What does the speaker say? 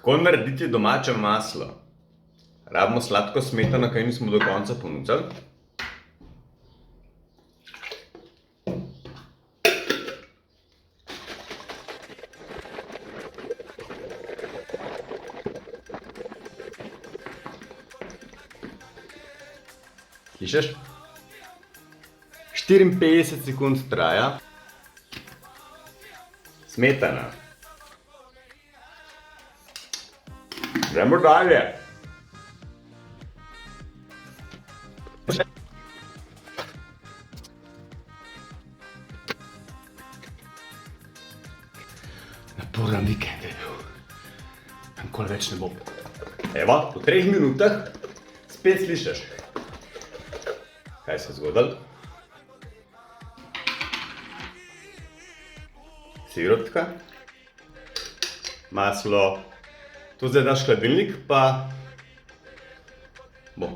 Kako narediti domače maslo? Rabimo sladko smetano, kaj nismo do konca ponudili. Slišiš? 54 sekund traja. Smetana. Gremo dalje. Naporen vikend je bil. Nikoli več ne bom. Evo, po 3 minutah spet slišiš. Kaj se je zgodilo? Sirotka, maslo, to zdaj daš v hladilnik, pa bo.